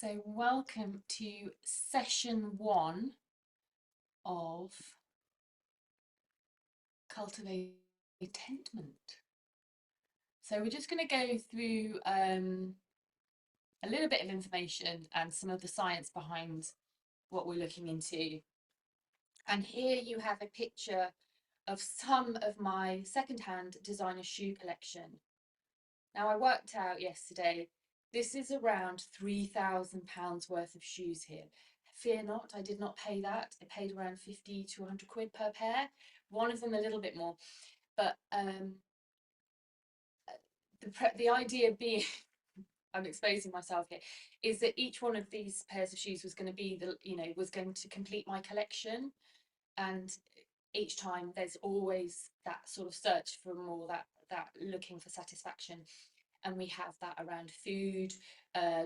So welcome to session 1 of Cultivate Contentment. So we're just going to go through a little bit of information and some of the science behind what we're looking into. And here you have a picture of some of my secondhand designer shoe collection. Now I worked out yesterday, this is around £3,000 worth of shoes here. Fear not, I did not pay that. I paid around 50 to 100 quid per pair. One of them a little bit more, but the idea being, I'm exposing myself here, is that each one of these pairs of shoes was going to be was going to complete my collection, and each time there's always that sort of search for more, that looking for satisfaction. And we have that around food,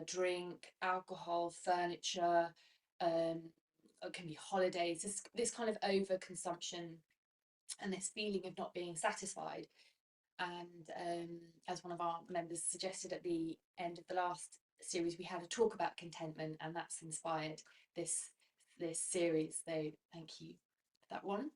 drink, alcohol, furniture, it can be holidays, this kind of overconsumption and this feeling of not being satisfied. And as one of our members suggested at the end of the last series, we had a talk about contentment, and that's inspired this series. So thank you for that one.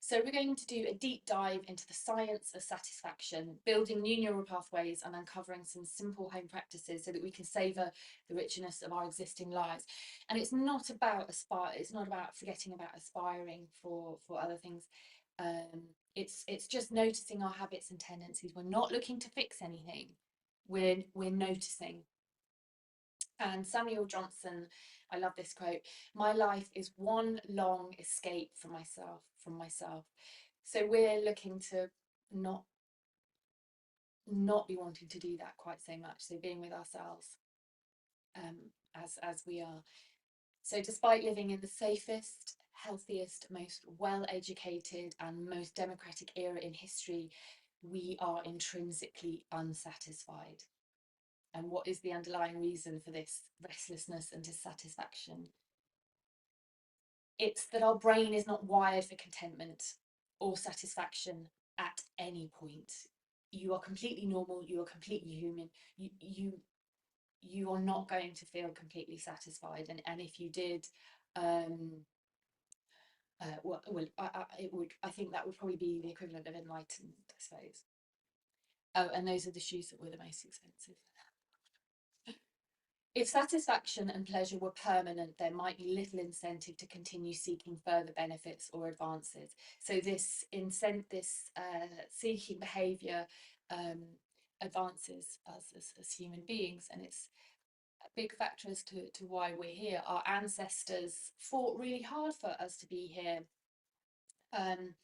So we're going to do a deep dive into the science of satisfaction, building new neural pathways and uncovering some simple home practices so that we can savour the richness of our existing lives. And it's not about it's not about forgetting about aspiring for other things. It's just noticing our habits and tendencies. We're not looking to fix anything. We're noticing. And Samuel Johnson, I love this quote, "My life is one long escape from myself." So we're looking to not be wanting to do that quite so much. So being with ourselves as we are. So despite living in the safest, healthiest, most well-educated and most democratic era in history, we are intrinsically unsatisfied. And what is the underlying reason for this restlessness and dissatisfaction? It's that our brain is not wired for contentment or satisfaction at any point. You are completely normal, you are completely human. You are not going to feel completely satisfied, and if you did, I think that would probably be the equivalent of enlightened, I suppose. Oh, and those are the shoes that were the most expensive. If satisfaction and pleasure were permanent, there might be little incentive to continue seeking further benefits or advances. So this seeking behaviour advances us as human beings, and it's a big factor as to why we're here. Our ancestors fought really hard for us to be here, and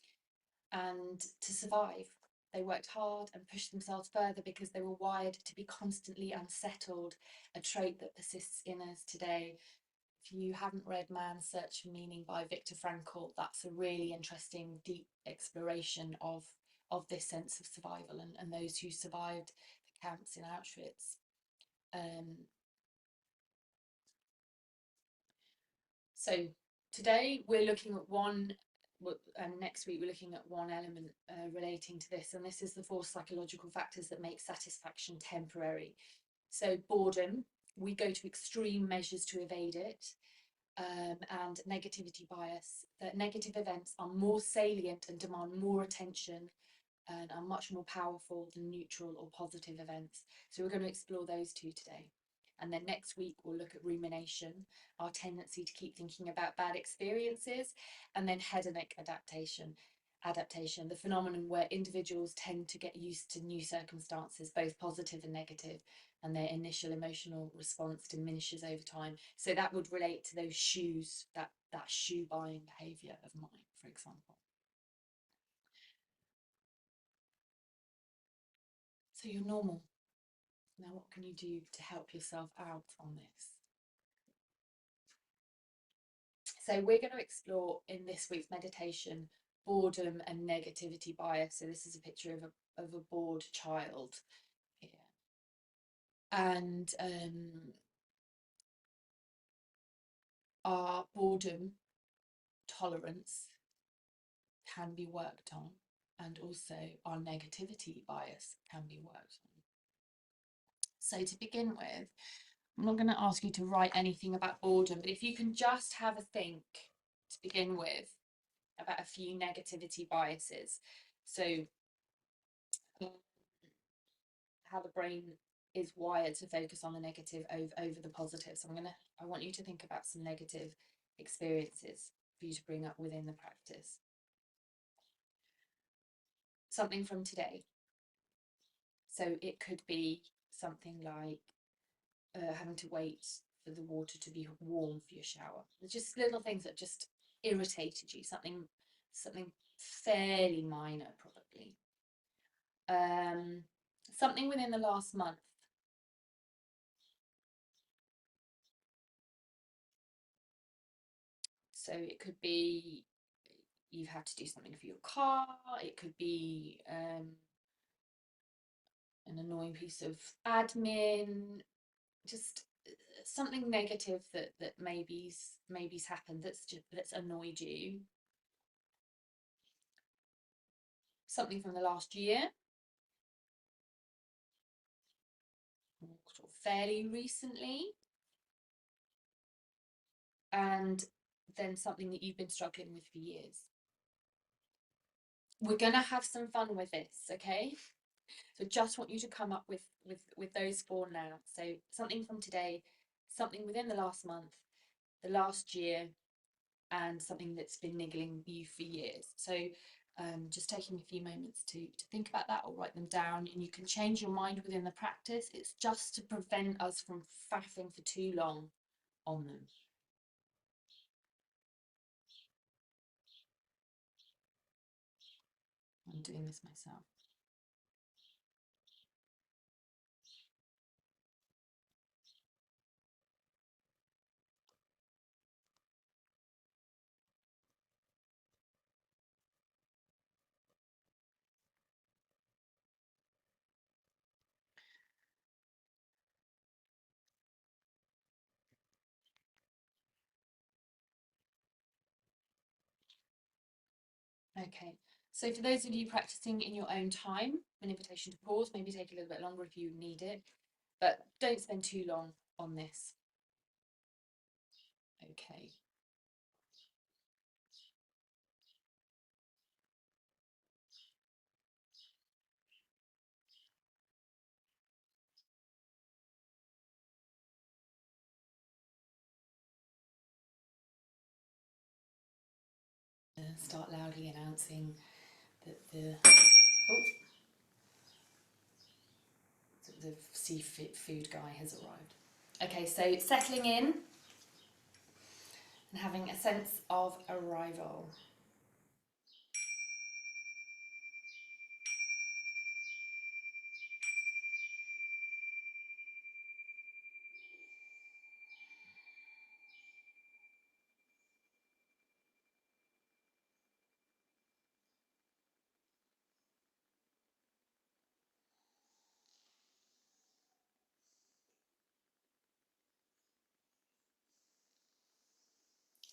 to survive. They worked hard and pushed themselves further because they were wired to be constantly unsettled, a trait that persists in us today. If you haven't read Man's Search for Meaning by Viktor Frankl, that's a really interesting, deep exploration of this sense of survival and those who survived the camps in Auschwitz. So today we're looking at one, and next week we're looking at one element relating to this, and this is the 4 psychological factors that make satisfaction temporary. So boredom, we go to extreme measures to evade it, and negativity bias, that negative events are more salient and demand more attention and are much more powerful than neutral or positive events. So we're going to explore those 2 today. And then next week we'll look at rumination, our tendency to keep thinking about bad experiences, and then hedonic adaptation, the phenomenon where individuals tend to get used to new circumstances, both positive and negative, and their initial emotional response diminishes over time. So that would relate to those shoes, that shoe buying behaviour of mine, for example. So you're normal. Now, what can you do to help yourself out on this? So we're going to explore in this week's meditation boredom and negativity bias. So this is a picture of a bored child here. And our boredom tolerance can be worked on, and also our negativity bias can be worked on. So to begin with, I'm not going to ask you to write anything about boredom, but if you can just have a think to begin with about a few negativity biases. So how the brain is wired to focus on the negative over the positive. So I want you to think about some negative experiences for you to bring up within the practice. Something from today. So it could be something like having to wait for the water to be warm for your shower. There's just little things that just irritated you, something fairly minor probably. Something within the last month. So it could be you've had to do something for your car, it could be an annoying piece of admin, just something negative that maybe's happened that's annoyed you. Something from the last year, sort of fairly recently, and then something that you've been struggling with for years. We're gonna have some fun with this, okay? So just want you to come up with those four now. So something from today, something within the last month, the last year, and something that's been niggling you for years. So just taking a few moments to think about that or write them down, and you can change your mind within the practice. It's just to prevent us from faffing for too long on them. I'm doing this myself. Okay, so for those of you practicing in your own time, an invitation to pause, maybe take a little bit longer if you need it, but don't spend too long on this. Okay. Start loudly announcing that the seafood guy has arrived. Okay, so settling in and having a sense of arrival.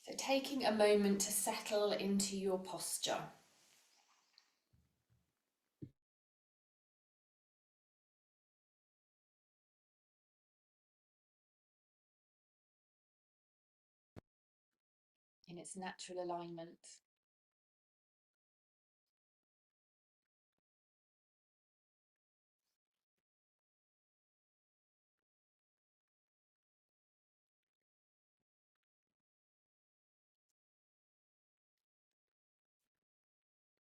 So taking a moment to settle into your posture. In its natural alignment.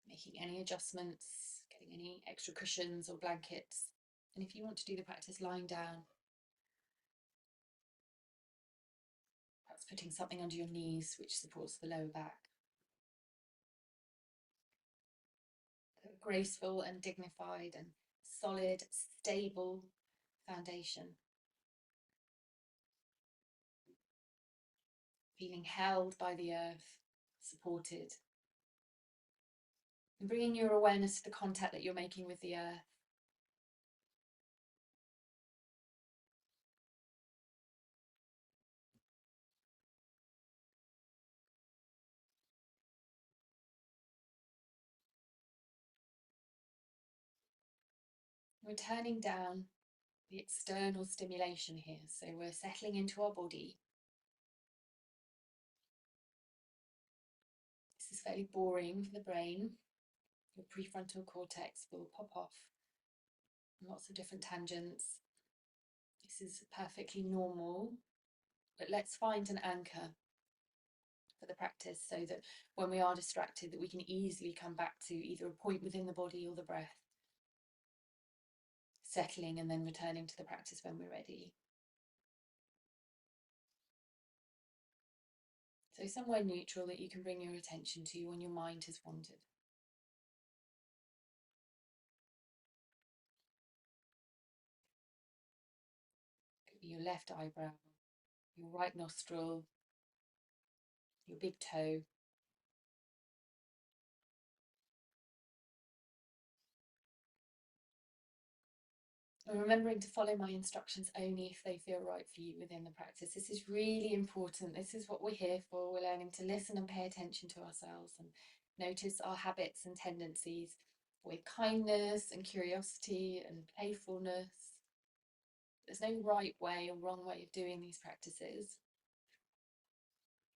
Making any adjustments, getting any extra cushions or blankets. And if you want to do the practice lying down, perhaps putting something under your knees which supports the lower back. A graceful and dignified and solid, stable foundation. Feeling held by the earth, supported. And bringing your awareness to the contact that you're making with the earth. Returning down the external stimulation here. So we're settling into our body. This is fairly boring for the brain. Your prefrontal cortex will pop off on lots of different tangents. This is perfectly normal, but let's find an anchor for the practice so that when we are distracted, that we can easily come back to either a point within the body or the breath, settling and then returning to the practice when we're ready. So somewhere neutral that you can bring your attention to when your mind has wandered. Could be your left eyebrow, your right nostril, your big toe. And remembering to follow my instructions only if they feel right for you within the practice. This is really important. This is what we're here for. We're learning to listen and pay attention to ourselves and notice our habits and tendencies with kindness and curiosity and playfulness. There's no right way or wrong way of doing these practices.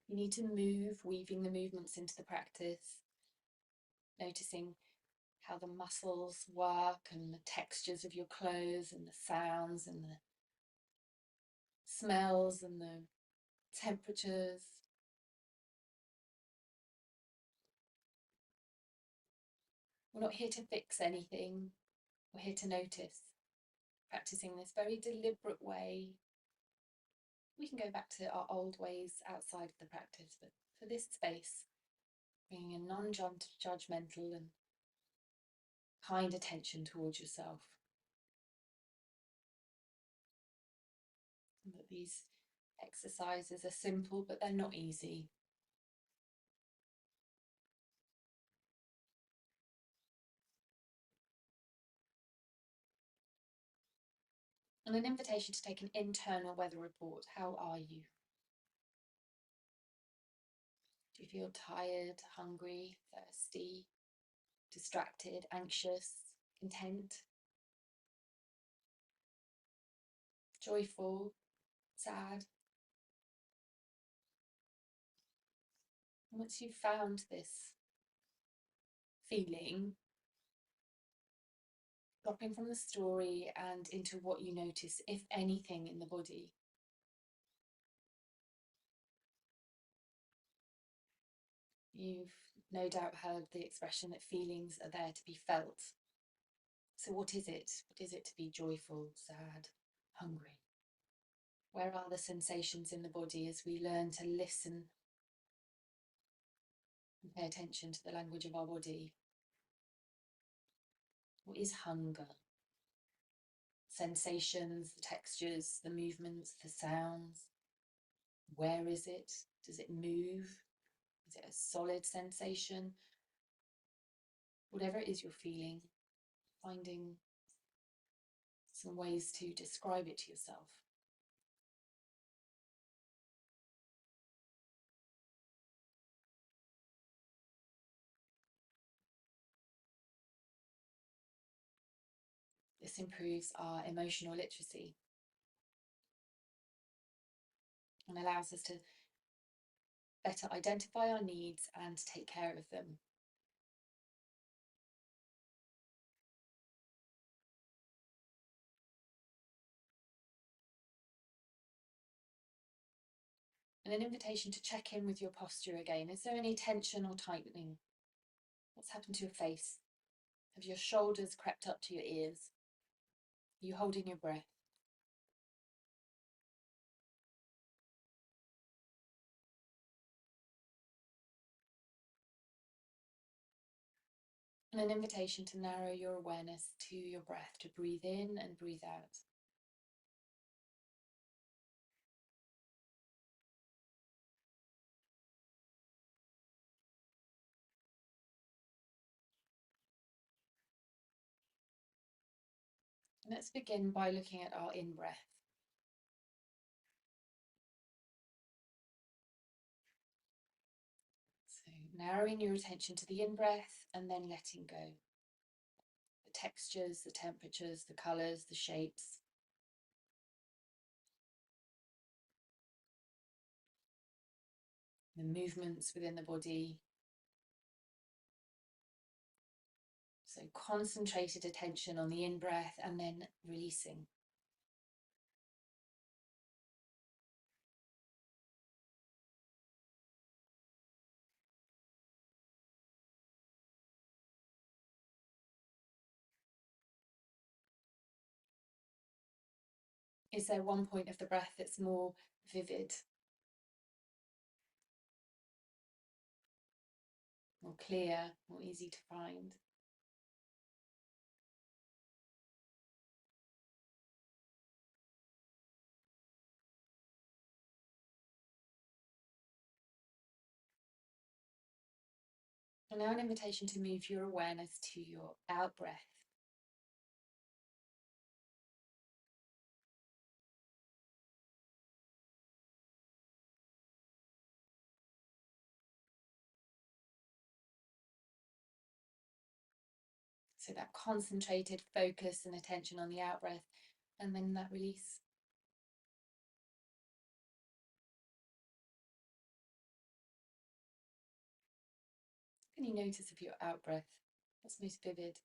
You need to move, weaving the movements into the practice, noticing how the muscles work and the textures of your clothes and the sounds and the smells and the temperatures. We're not here to fix anything, we're here to notice. Practicing this very deliberate way. We can go back to our old ways outside of the practice, but for this space, bringing a non-judgmental and kind attention towards yourself. And that these exercises are simple, but they're not easy. And an invitation to take an internal weather report. How are you? Do you feel tired, hungry, thirsty, distracted, anxious, content, joyful, sad? And once you've found this feeling, dropping from the story and into what you notice, if anything, in the body. You've no doubt heard the expression that feelings are there to be felt. So what is it? What is it to be joyful, sad, hungry? Where are the sensations in the body as we learn to listen and pay attention to the language of our body? What is hunger? Sensations, the textures, the movements, the sounds. Where is it? Does it move? Is it a solid sensation? Whatever it is you're feeling, finding some ways to describe it to yourself. This improves our emotional literacy and allows us to better identify our needs and take care of them. And an invitation to check in with your posture again. Is there any tension or tightening? What's happened to your face? Have your shoulders crept up to your ears? Are you holding your breath? And an invitation to narrow your awareness to your breath, to breathe in and breathe out. And let's begin by looking at our in-breath. So narrowing your attention to the in-breath and then letting go. The textures, the temperatures, the colours, the shapes. the movements within the body. So concentrated attention on the in-breath and then releasing. Is there one point of the breath that's more vivid, more clear, more easy to find? And now an invitation to move your awareness to your out breath. So that concentrated focus and attention on the out breath, and then that release. Can you notice of your out breath? What's most vivid?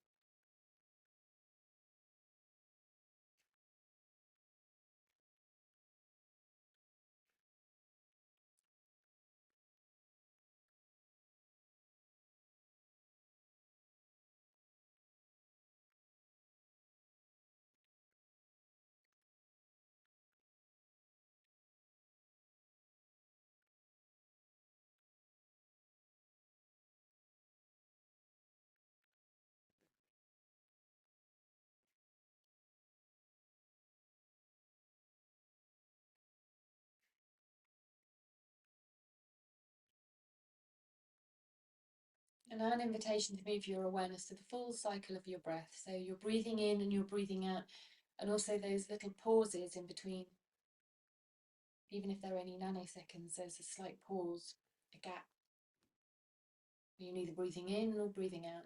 And now an invitation to move your awareness to the full cycle of your breath. So you're breathing in and you're breathing out, and also those little pauses in between. Even if they're only nanoseconds, there's a slight pause, a gap. You're neither breathing in nor breathing out.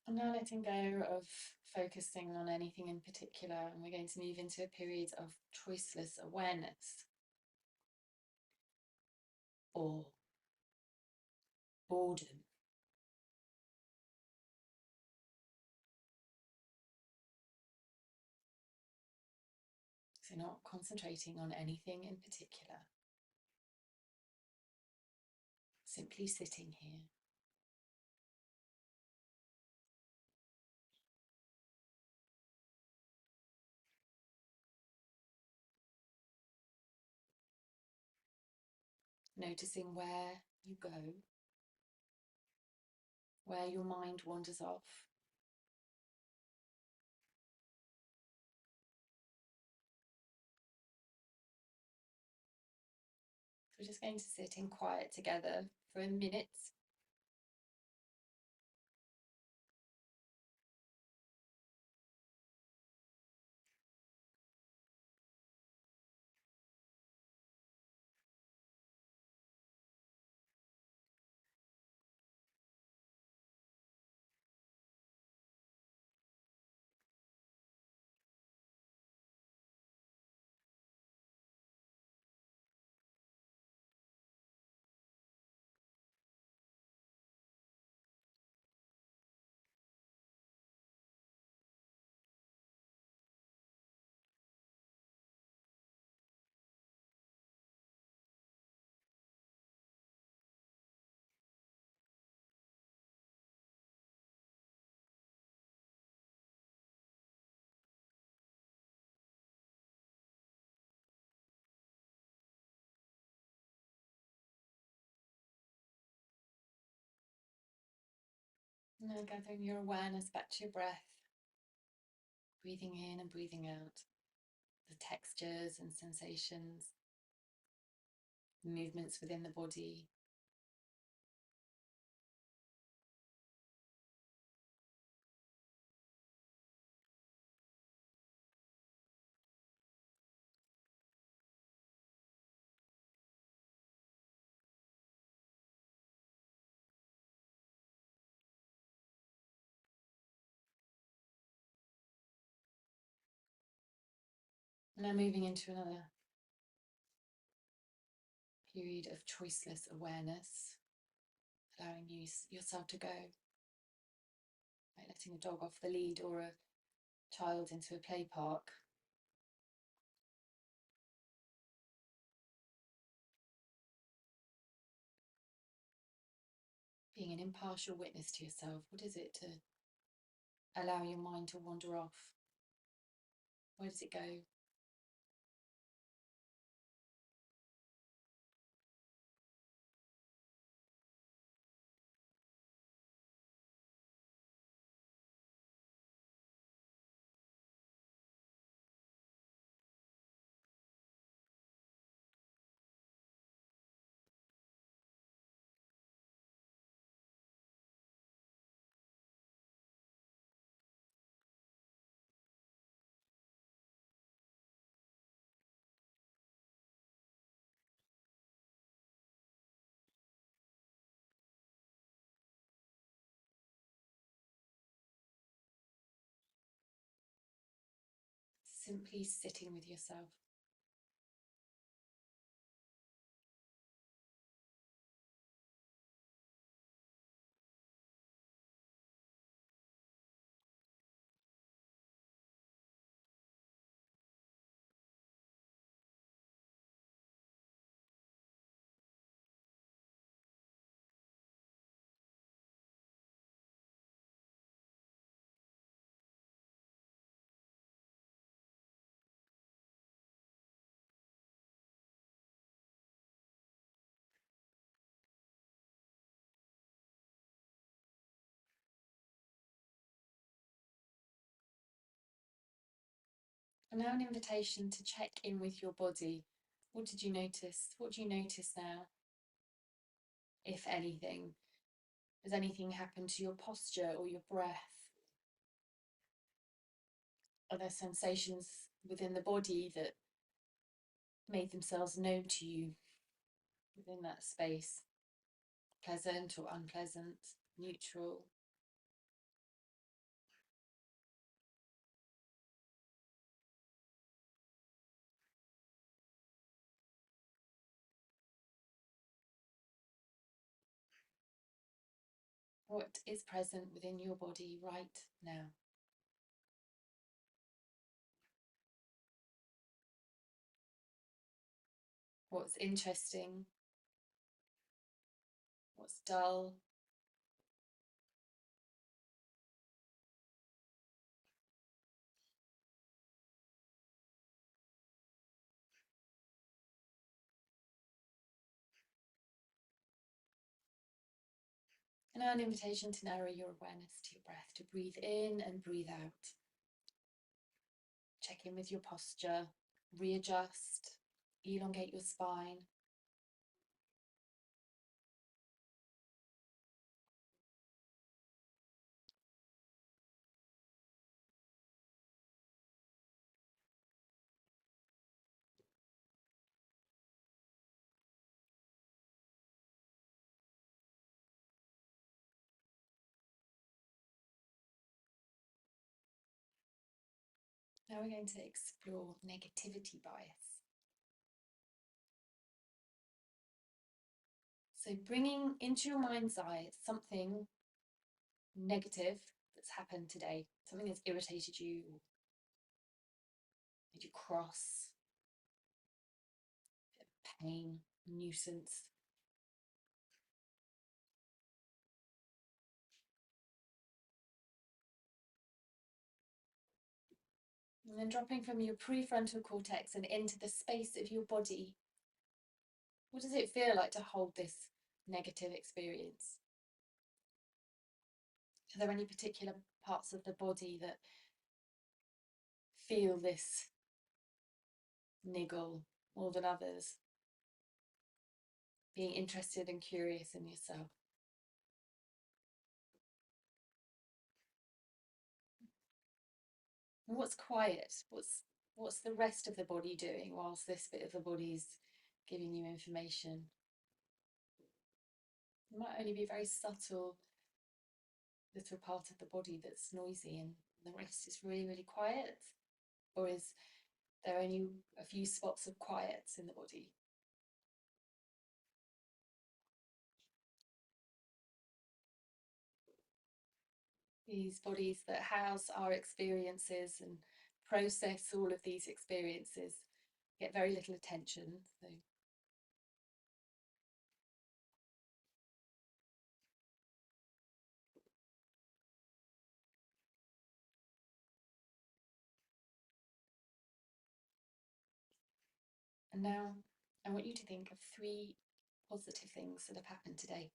And now letting go of focusing on anything in particular, and we're going to move into a period of choiceless awareness, or boredom. So not concentrating on anything in particular, simply sitting here. Noticing where you go, where your mind wanders off. So we're just going to sit in quiet together for a minute. Now gathering your awareness back to your breath, breathing in and breathing out, the textures and sensations, the movements within the body. Now moving into another period of choiceless awareness, allowing yourself to go, like letting a dog off the lead or a child into a play park. Being an impartial witness to yourself. What is it to allow your mind to wander off? Where does it go? Simply sitting with yourself. And now an invitation to check in with your body. What did you notice? What do you notice now, if anything? Has anything happened to your posture or your breath? Are there sensations within the body that made themselves known to you within that space? Pleasant or unpleasant, neutral? What is present within your body right now? What's interesting? What's dull? And now an invitation to narrow your awareness to your breath, to breathe in and breathe out. Check in with your posture, readjust, elongate your spine. Now we're going to explore negativity bias. So bringing into your mind's eye something negative that's happened today, something that's irritated you, made you cross, pain, nuisance. And then dropping from your prefrontal cortex and into the space of your body. What does it feel like to hold this negative experience? Are there any particular parts of the body that feel this niggle more than others? Being interested and curious in yourself. And what's quiet? What's the rest of the body doing whilst this bit of the body's giving you information? It might only be a very subtle little part of the body that's noisy and the rest is really, really quiet. Or is there only a few spots of quiet in the body? These bodies that house our experiences and process all of these experiences get very little attention. So and now I want you to think of 3 positive things that have happened today.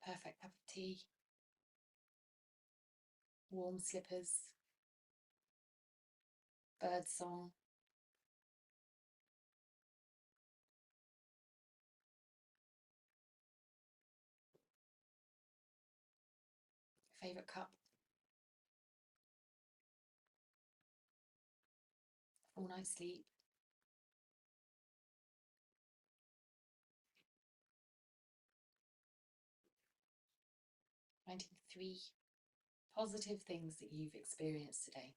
Perfect cup of tea, warm slippers, bird song, favourite cup, full night's sleep. Finding 3 positive things that you've experienced today.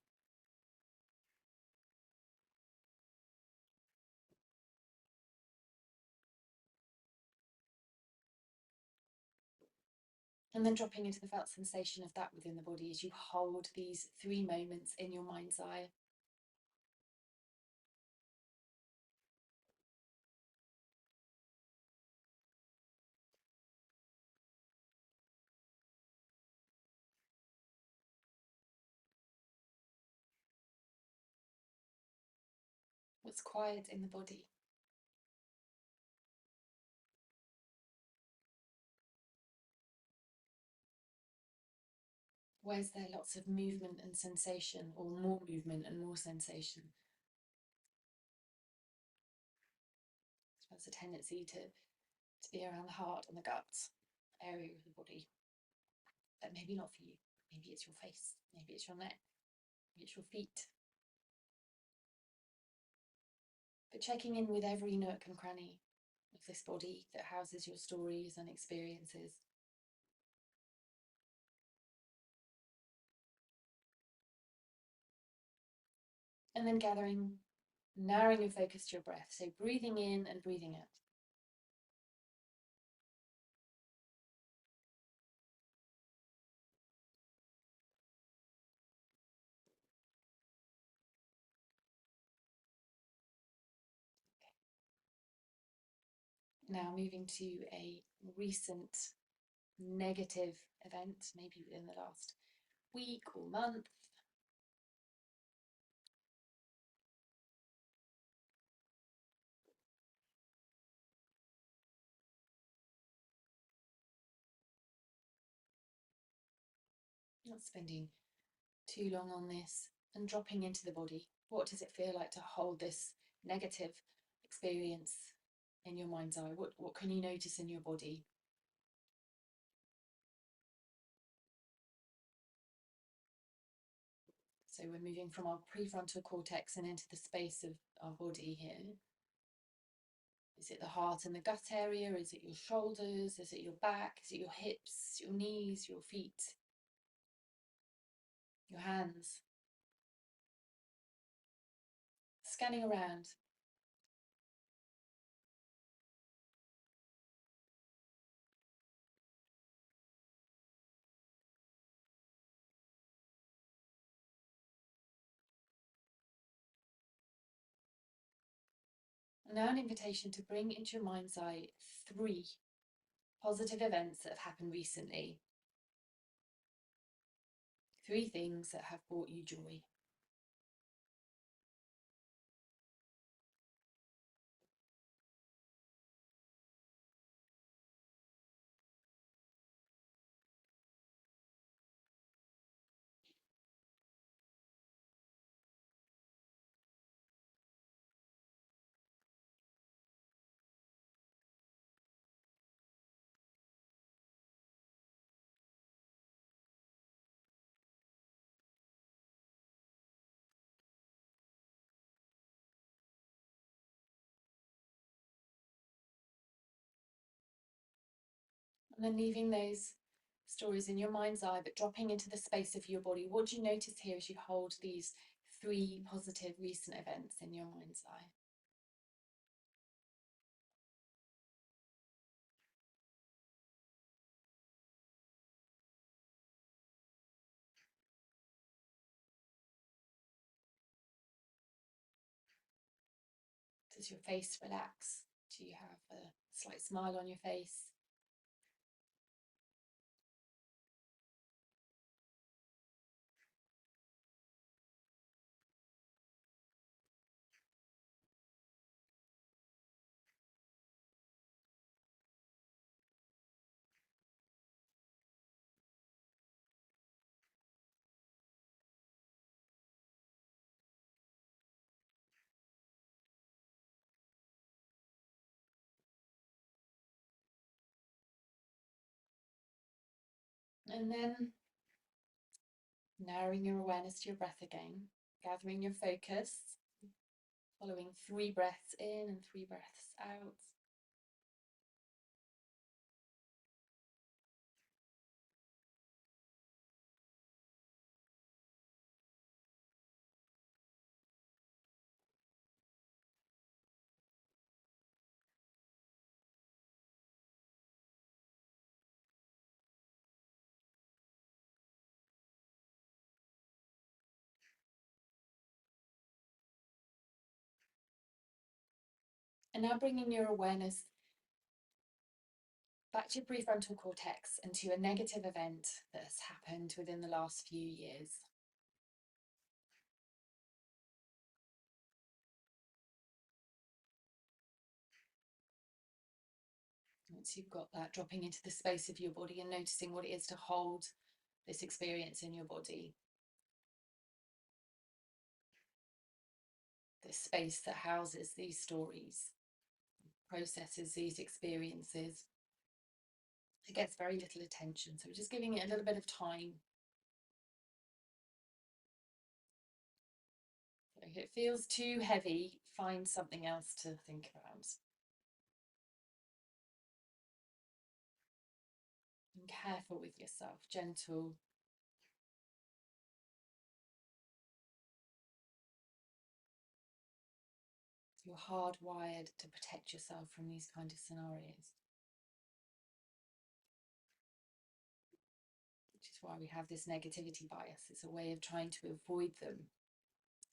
And then dropping into the felt sensation of that within the body as you hold these 3 moments in your mind's eye. What's quiet in the body? Where's there lots of movement and sensation, or more movement and more sensation? So there's a tendency to be around the heart and the guts area of the body. But maybe not for you. Maybe it's your face, maybe it's your neck, maybe it's your feet. But checking in with every nook and cranny of this body that houses your stories and experiences. And then narrowing your focus to your breath. So breathing in and breathing out. Now moving to a recent negative event, maybe within the last week or month. Not spending too long on this and dropping into the body. What does it feel like to hold this negative experience in your mind's eye? What can you notice in your body? So we're moving from our prefrontal cortex and into the space of our body here. Is it the heart and the gut area? Is it your shoulders? Is it your back? Is it your hips, your knees, your feet, your hands? Scanning around. And now an invitation to bring into your mind's eye 3 positive events that have happened recently. 3 things that have brought you joy. And then leaving those stories in your mind's eye, but dropping into the space of your body. What do you notice here as you hold these 3 positive recent events in your mind's eye? Does your face relax? Do you have a slight smile on your face? And then narrowing your awareness to your breath again, gathering your focus, following 3 breaths in and 3 breaths out. And now bringing your awareness back to your prefrontal cortex and to a negative event that has happened within the last few years. Once you've got that, dropping into the space of your body and noticing what it is to hold this experience in your body. This space that houses these stories, processes these experiences. It gets very little attention, so we're just giving it a little bit of time. If it feels too heavy, find something else to think about. And careful with yourself, gentle. You're hardwired to protect yourself from these kind of scenarios, which is why we have this negativity bias. It's a way of trying to avoid them.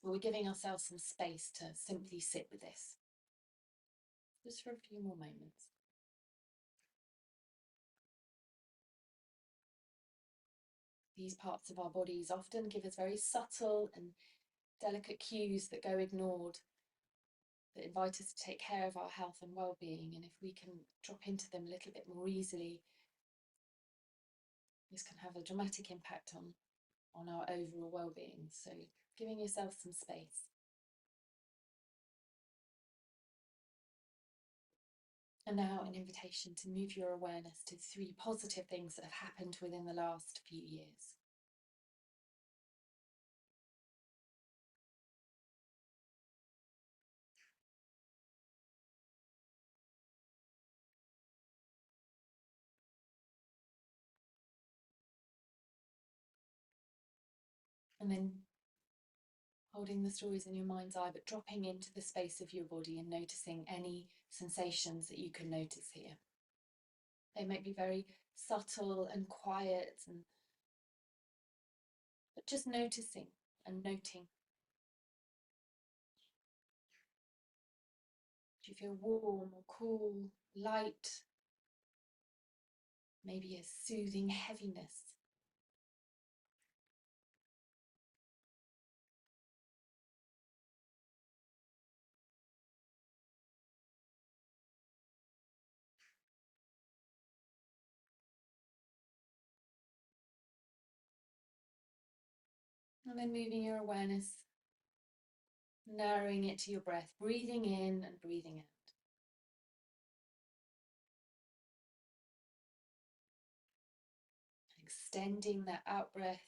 But we're giving ourselves some space to simply sit with this, just for a few more moments. These parts of our bodies often give us very subtle and delicate cues that go ignored, that invite us to take care of our health and well-being. And if we can drop into them a little bit more easily, this can have a dramatic impact on our overall well-being. So giving yourself some space. And now an invitation to move your awareness to 3 positive things that have happened within the last few years. And then holding the stories in your mind's eye, but dropping into the space of your body and noticing any sensations that you can notice here. They might be very subtle and quiet, but just noticing and noting. Do you feel warm or cool, light? Maybe a soothing heaviness. And then moving your awareness, narrowing it to your breath, breathing in and breathing out. Extending that out breath.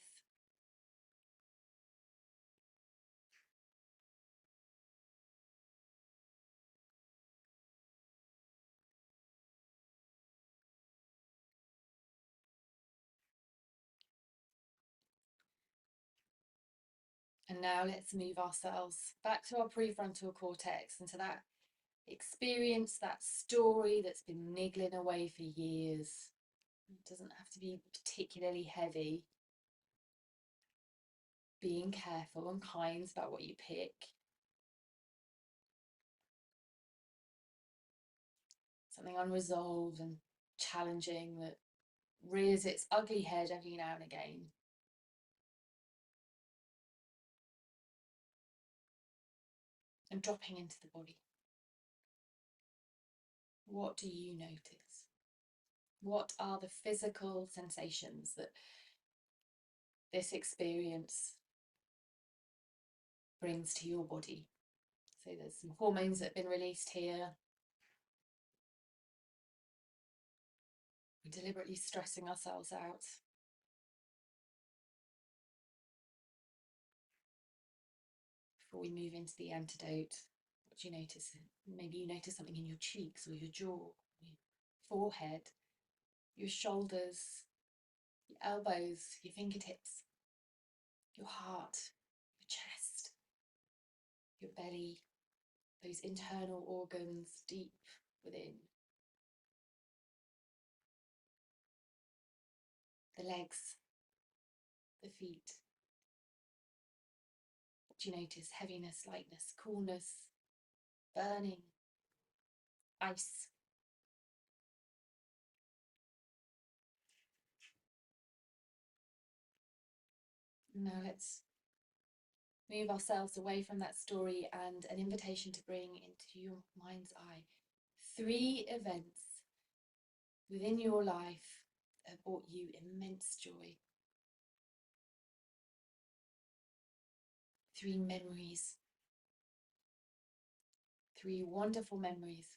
now let's move ourselves back to our prefrontal cortex and to that experience, that story that's been niggling away for years. It doesn't have to be particularly heavy. Being careful and kind about what you pick. Something unresolved and challenging that rears its ugly head every now and again. And dropping into the body. What do you notice? What are the physical sensations that this experience brings to your body? So there's some hormones that have been released here. We're deliberately stressing ourselves out. Before we move into the antidote, what do you notice? Maybe you notice something in your cheeks or your jaw, your forehead, your shoulders, your elbows, your fingertips, your heart, your chest, your belly, those internal organs deep within. The legs, the feet. What do you notice? Heaviness, lightness, coolness, burning, ice. Now let's move ourselves away from that story and an invitation to bring into your mind's eye 3 events within your life that brought you immense joy. 3 memories. 3 wonderful memories.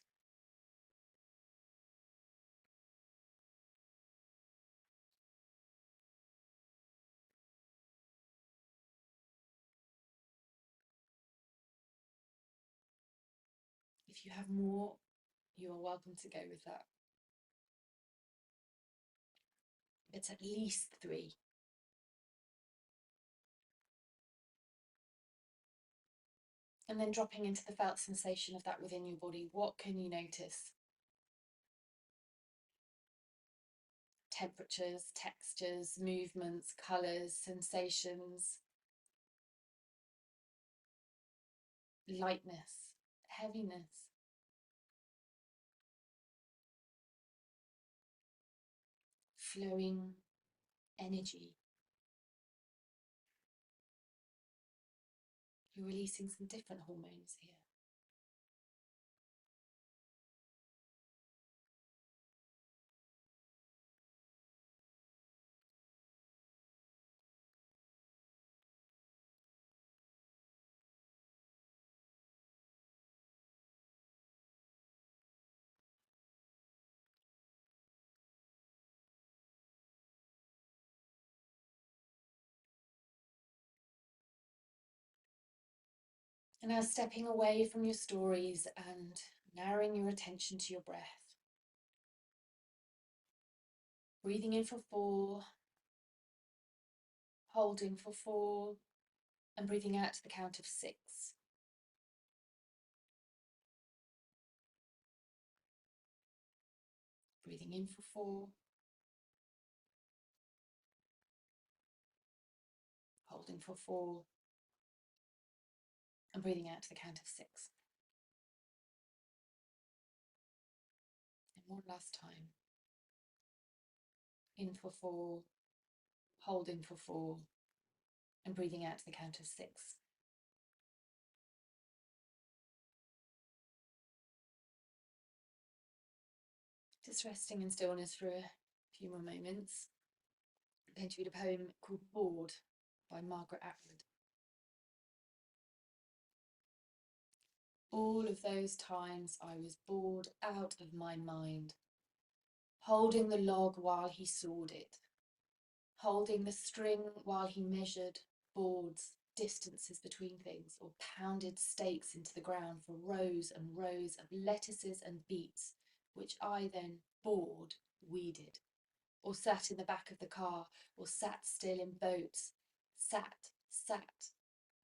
If you have more, you are welcome to go with that. It's at least 3. And then dropping into the felt sensation of that within your body. What can you notice? Temperatures, textures, movements, colours, sensations, lightness, heaviness. Flowing energy. You're releasing some different hormones here. And now stepping away from your stories and narrowing your attention to your breath. Breathing in for 4, holding for 4, and breathing out to the count of 6. Breathing in for 4, holding for 4, and breathing out to the count of 6. And one last time. In for 4, holding for 4, and breathing out to the count of 6. Just resting in stillness for a few more moments. I'm going to read a poem called Bored by Margaret Atwood. All of those times I was bored out of my mind, holding the log while he sawed it, holding the string while he measured boards, distances between things, or pounded stakes into the ground for rows and rows of lettuces and beets, which I then, bored, weeded, or sat in the back of the car, or sat still in boats, sat,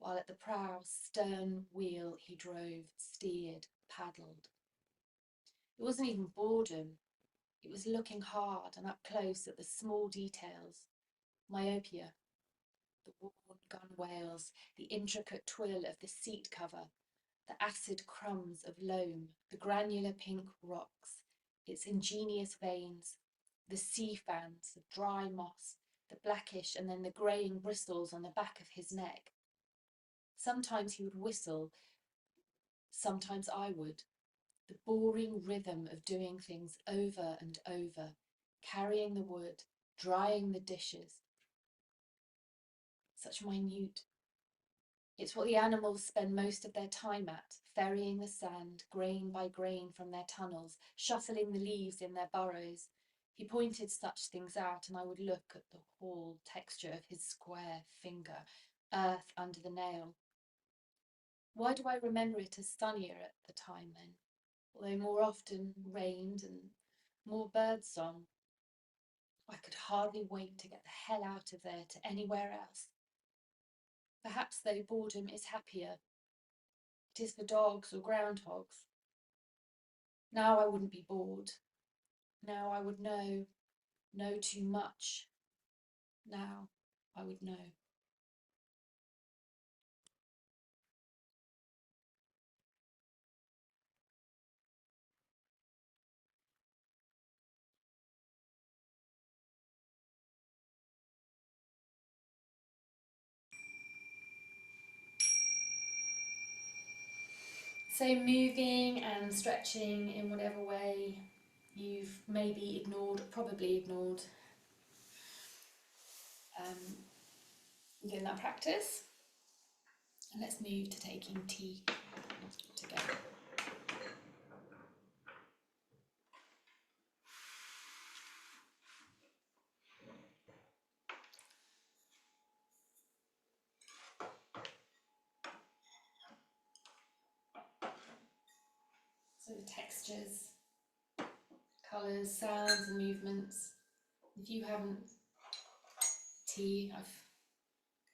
while at the prow, stern wheel, he drove, steered, paddled. It wasn't even boredom. It was looking hard and up close at the small details. Myopia, the worn gunwales, the intricate twill of the seat cover, the acid crumbs of loam, the granular pink rocks, its ingenious veins, the sea fans of dry moss, the blackish and then the greying bristles on the back of his neck. Sometimes he would whistle, sometimes I would. The boring rhythm of doing things over and over, carrying the wood, drying the dishes. Such minute. It's what the animals spend most of their time at, ferrying the sand, grain by grain from their tunnels, shuffling the leaves in their burrows. He pointed such things out, and I would look at the whole texture of his square finger, earth under the nail. Why do I remember it as sunnier at the time then, although more often rained and more birdsong? I could hardly wait to get the hell out of there to anywhere else. Perhaps, though, boredom is happier. It is for dogs or groundhogs. Now I wouldn't be bored. Now I would know too much. Now I would know. So moving and stretching in whatever way you've maybe ignored, probably ignored, in that practice. And let's move to taking tea together. So the textures, colours, sounds and movements. If you haven't tea, I've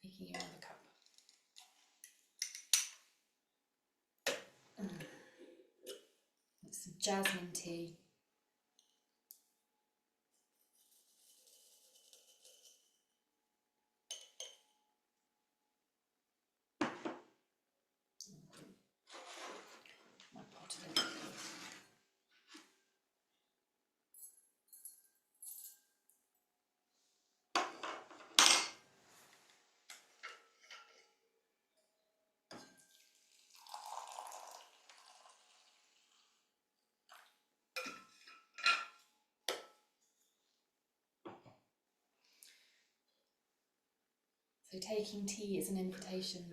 making you another cup. It's some jasmine tea. My pot a little. So taking tea is an invitation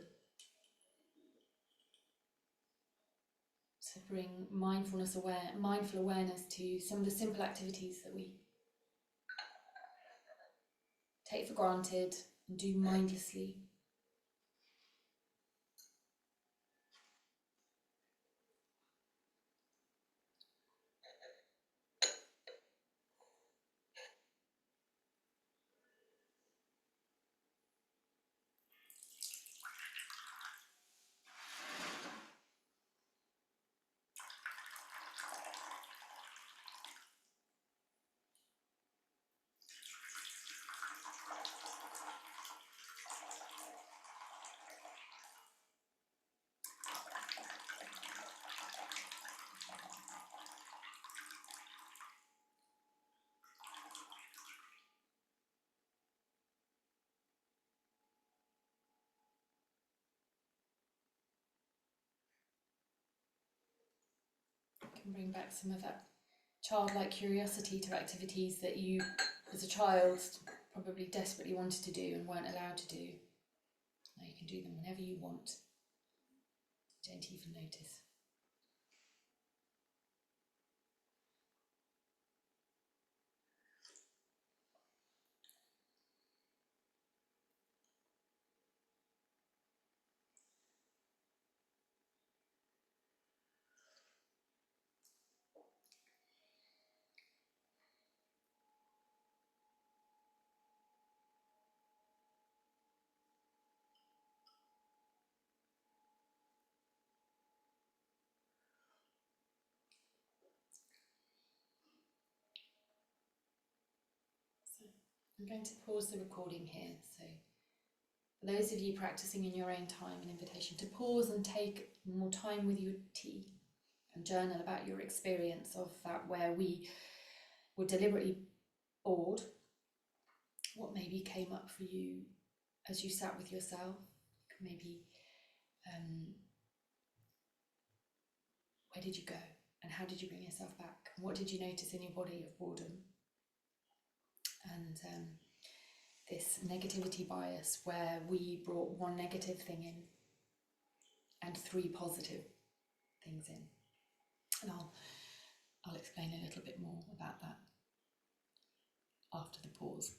to bring mindful awareness to some of the simple activities that we take for granted and do mindlessly. Can bring back some of that childlike curiosity to activities that you, as a child, probably desperately wanted to do and weren't allowed to do. Now you can do them whenever you want. You don't even notice. I'm going to pause the recording here. So for those of you practicing in your own time, an invitation to pause and take more time with your tea and journal about your experience of that, where we were deliberately bored. What maybe came up for you as you sat with yourself? Maybe where did you go and how did you bring yourself back? And what did you notice in your body of boredom? And this negativity bias, where we brought one negative thing in and three positive things in. And I'll explain a little bit more about that after the pause.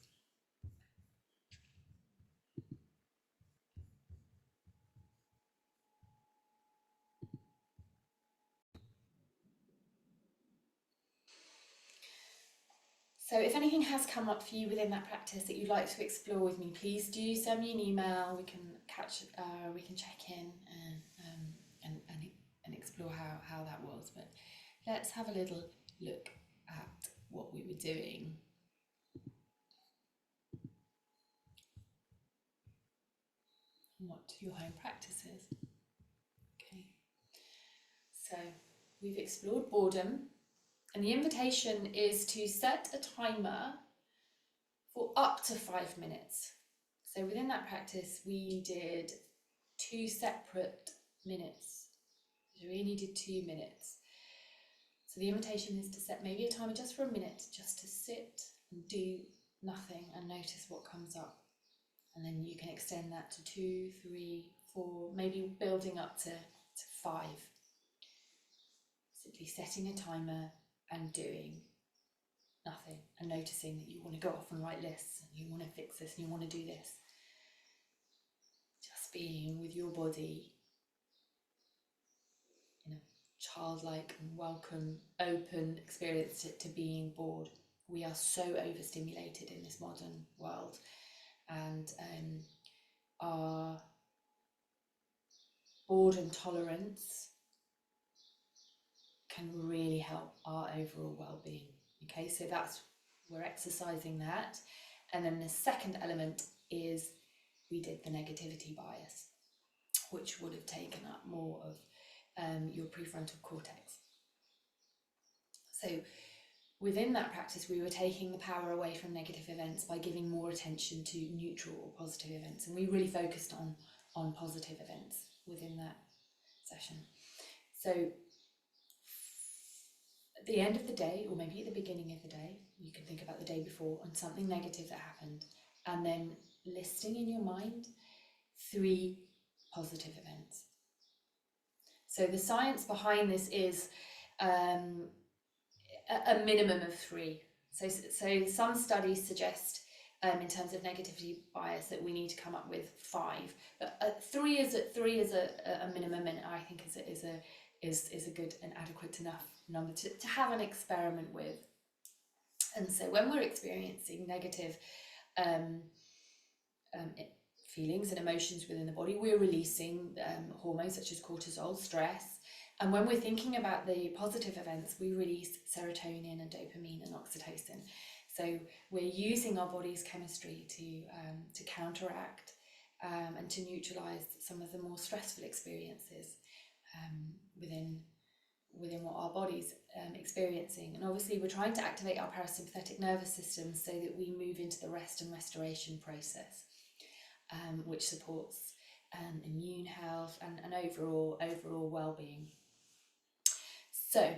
So if anything has come up for you within that practice that you'd like to explore with me, please do send me an email. We can check in and explore how that was. But let's have a little look at what we were doing. What your home practice is. Okay. So we've explored boredom, and the invitation is to set a timer for up to 5 minutes. So within that practice, we did 2 separate minutes. So we only did 2 minutes. So the invitation is to set maybe a timer just for a minute, just to sit and do nothing and notice what comes up. And then you can extend that to 2, 3, 4, maybe building up to 5. Simply setting a timer and doing nothing and noticing that you want to go off and write lists and you want to fix this and you want to do this. Just being with your body in a childlike and welcome, open experience to being bored. We are so overstimulated in this modern world, and our boredom tolerance can really help our overall well-being. Okay, so we're exercising that. And then the second element is we did the negativity bias, which would have taken up more of your prefrontal cortex. So within that practice, we were taking the power away from negative events by giving more attention to neutral or positive events. And we really focused on positive events within that session. So at the end of the day, or maybe at the beginning of the day, you can think about the day before and something negative that happened, and then listing in your mind 3 positive events. So the science behind this is a minimum of 3. So some studies suggest, in terms of negativity bias, that we need to come up with 5. But 3 is a minimum, and I think is a good and adequate enough number to have an experiment with. And so when we're experiencing negative feelings and emotions within the body, we're releasing hormones such as cortisol, stress. And when we're thinking about the positive events, we release serotonin and dopamine and oxytocin. So we're using our body's chemistry to counteract and to neutralize some of the more stressful experiences within what our body's experiencing. And obviously we're trying to activate our parasympathetic nervous system so that we move into the rest and restoration process, which supports immune health and overall well-being. So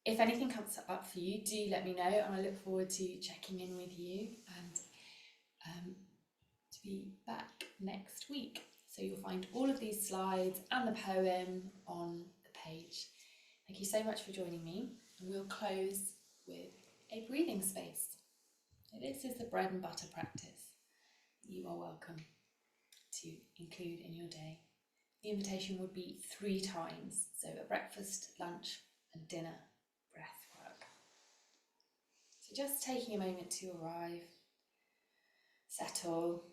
if anything comes up for you, do let me know, and I look forward to checking in with you and to be back next week. So you'll find all of these slides and the poem on the page. Thank you so much for joining me. We'll close with a breathing space. So this is the bread and butter practice you are welcome to include in your day. The invitation would be 3 times, so a breakfast, lunch and dinner breath work. So just taking a moment to arrive, settle,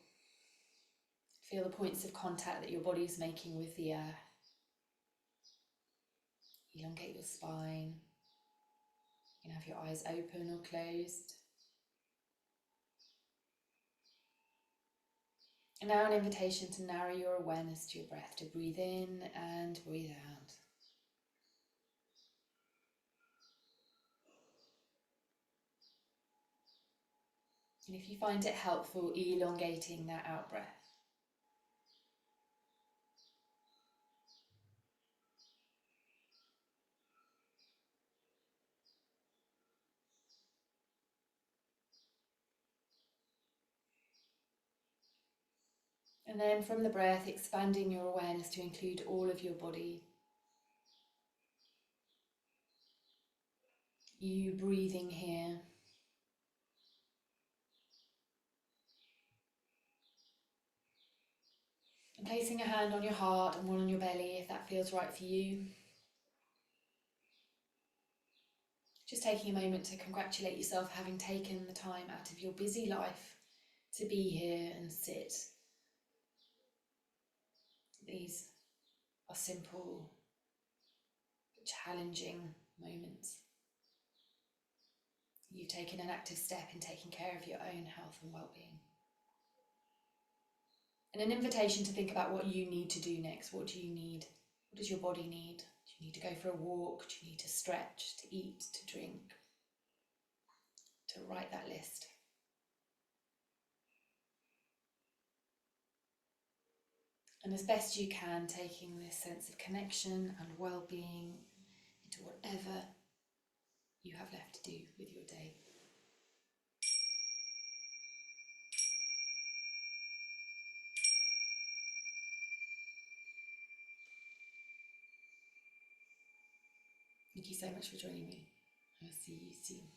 feel the points of contact that your body is making with the earth. Elongate your spine. You can have your eyes open or closed. And now an invitation to narrow your awareness to your breath, to breathe in and breathe out. And if you find it helpful, elongating that out breath. And then from the breath, expanding your awareness to include all of your body. You breathing here. And placing a hand on your heart and one on your belly if that feels right for you. Just taking a moment to congratulate yourself having taken the time out of your busy life to be here and sit. These are simple but challenging moments. You've taken an active step in taking care of your own health and well-being. And an invitation to think about what you need to do next. What do you need? What does your body need? Do you need to go for a walk? Do you need to stretch, to eat, to drink? To write that list. And as best you can, taking this sense of connection and well-being into whatever you have left to do with your day. Thank you so much for joining me. I'll see you soon.